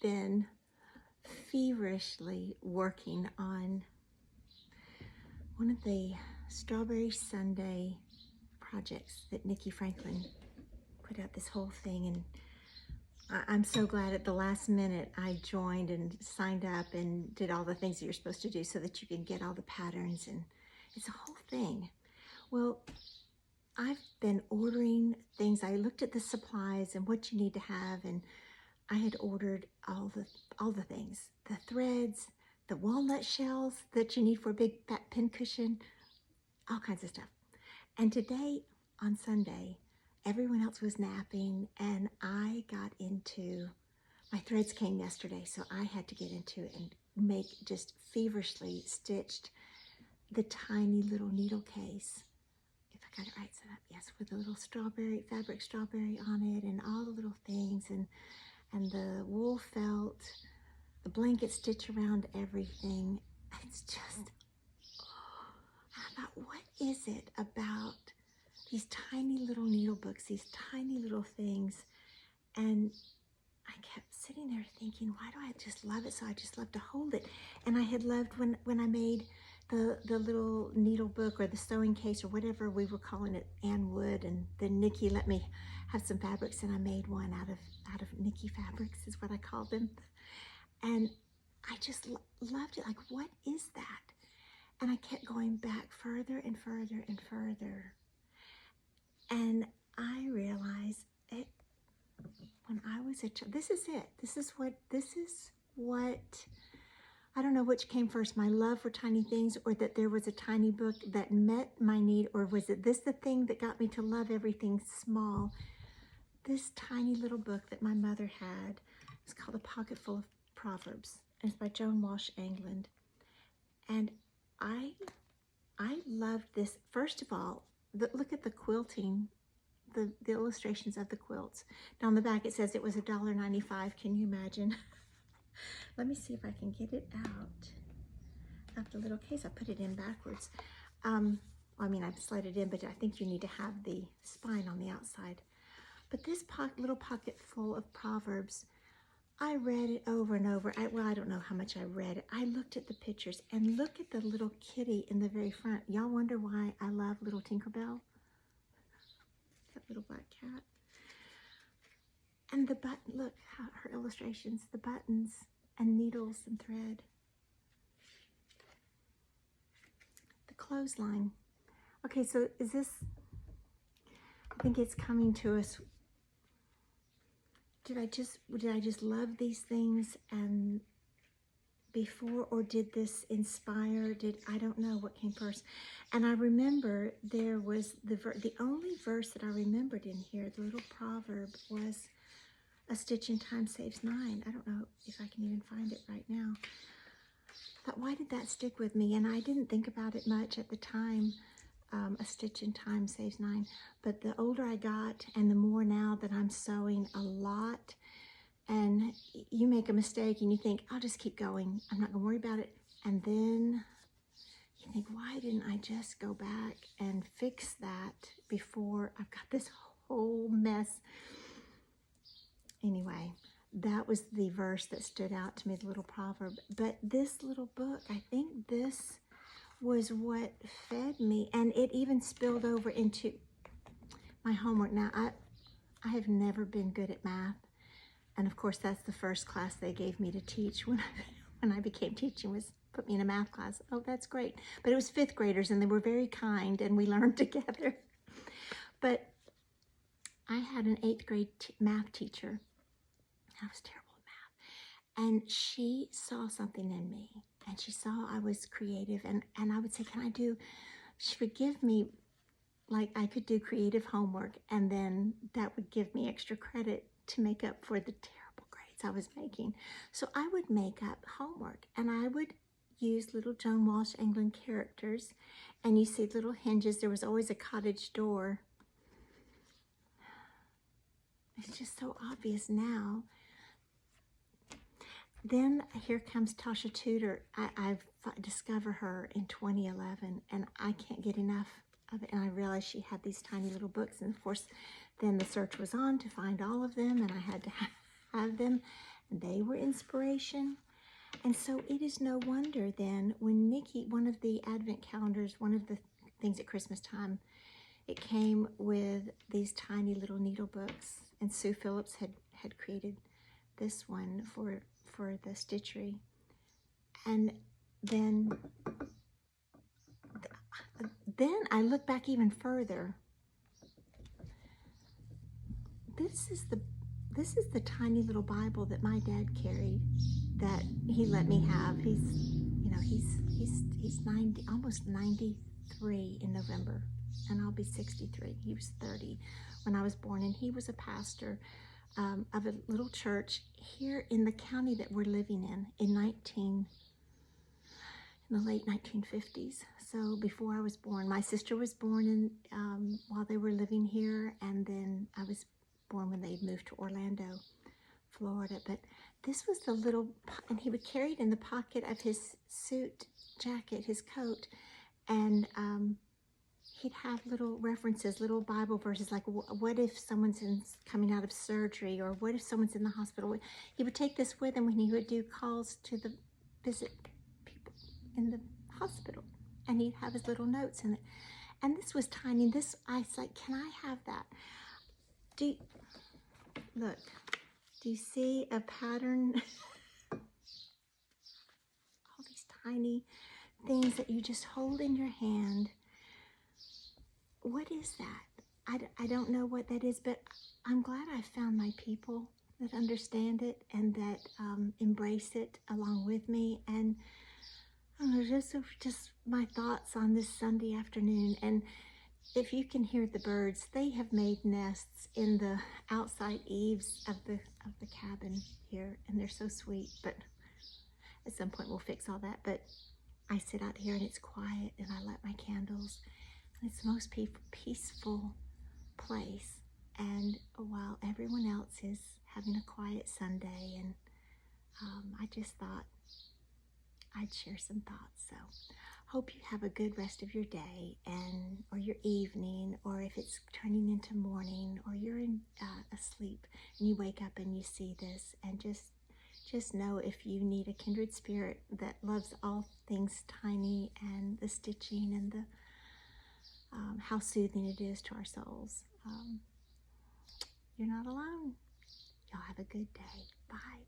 been feverishly working on one of the Strawberry Sunday projects that Nikki Franklin put out, this whole thing. And I'm so glad at the last minute I joined and signed up and did all the things that you're supposed to do so that you can get all the patterns, and it's a whole thing. Well, I've been ordering things. I looked at the supplies and what you need to have, and I had ordered all the things, the threads, the walnut shells that you need for a big fat pin cushion, all kinds of stuff. And today, on Sunday, everyone else was napping, and I got into, my threads came yesterday, so I had to get into it and make, just feverishly stitched the tiny little needle case. If I got it right set up, yes, with a little strawberry, fabric strawberry on it, and all the little things, and the wool felt, the blanket stitch around everything. It's just, I thought, what is it about these tiny little needle books, these tiny little things? And I kept sitting there thinking, why do I just love it? So I just love to hold it. And I had loved when I made the little needle book, or the sewing case, or whatever we were calling it, Ann Wood, and then Nikki let me have some fabrics, and I made one out of Nikki fabrics, is what I called them. And I just loved it. Like, what is that? And I kept going back further and further and further. And I realized it, when I was a child, this is it. This is what, I don't know which came first, my love for tiny things, or that there was a tiny book that met my need, or was it this the thing that got me to love everything small? This tiny little book that my mother had, it's called A Pocket Full of Proverbs, and it's by Joan Walsh England. And I loved this. First of all, look at the quilting, the illustrations of the quilts. Down the back it says it was $1.95. Can you imagine? Let me see if I can get it out of the little case. I put it in backwards. I mean, I've slid it in, but I think you need to have the spine on the outside. But this little pocket full of Proverbs, I read it over and over. Well, I don't know how much I read it. I looked at the pictures, and look at the little kitty in the very front. Y'all wonder why I love little Tinkerbell? That little black cat. And the button, look, her illustrations, the buttons and needles and thread. The clothesline. Okay, so is this, I think it's coming to us. Did I just love these things and before, or did this inspire? I don't know what came first. And I remember there was the only verse that I remembered in here, the little proverb, was a stitch in time saves 9. I don't know if I can even find it right now. But why did that stick with me? And I didn't think about it much at the time. A stitch in time saves 9. But the older I got, and the more now that I'm sewing a lot, and you make a mistake and you think, I'll just keep going, I'm not gonna worry about it. And then you think, why didn't I just go back and fix that before I've got this whole mess? Anyway, that was the verse that stood out to me, the little proverb. But this little book, I think this was what fed me, and it even spilled over into my homework. Now, I have never been good at math, and of course that's the first class they gave me to teach when I became teaching, was put me in a math class. Oh, that's great. But it was 5th graders, and they were very kind, and we learned together. But I had an 8th grade math teacher. I was terrible at math. And she saw something in me, and she saw I was creative, and I would say, can I do, she would give me, like, I could do creative homework, and then that would give me extra credit to make up for the terrible grades I was making. So I would make up homework, and I would use little Joan Walsh England characters, and you see little hinges. There was always a cottage door. It's just so obvious now. Then here comes Tasha Tudor. I've discovered her in 2011, and I can't get enough of it. And I realized she had these tiny little books, and of course then the search was on to find all of them, and I had to have them. and they were inspiration. And so it is no wonder then when Nikki, one of the Advent calendars, one of the things at Christmas time, it came with these tiny little needle books, and Sue Phillips had created this one for the stitchery. And then I look back even further. This is the tiny little Bible that my dad carried, that he let me have. He's 90, almost 93 in November, and I'll be 63. He was 30 when I was born, and he was a pastor of a little church here in the county that we're living in the late 1950s. So before I was born, my sister was born in while they were living here, and then I was born when they had moved to Orlando, Florida. But this was the little, and he would carry it in the pocket of his suit jacket, his coat, and he'd have little references, little Bible verses, like what if someone's coming out of surgery, or what if someone's in the hospital. He would take this with him when he would do calls to visit people in the hospital, and he'd have his little notes in it. And this was tiny. I was like, can I have that? Look, do you see a pattern? All these tiny things that you just hold in your hand. What is that? I don't know what that is, but I'm glad I found my people that understand it and that embrace it along with me. And just my thoughts on this Sunday afternoon. And if you can hear the birds, they have made nests in the outside eaves of the cabin here, and they're so sweet. But at some point we'll fix all that. But I sit out here and it's quiet, and I light my candles, and it's the most peaceful place. And while everyone else is having a quiet Sunday, and I just thought I'd share some thoughts. So hope you have a good rest of your day or your evening, or if it's turning into morning, or you're asleep and you wake up and you see this, and just know, if you need a kindred spirit that loves all things tiny and the stitching and the how soothing it is to our souls, you're not alone. Y'all have a good day. Bye.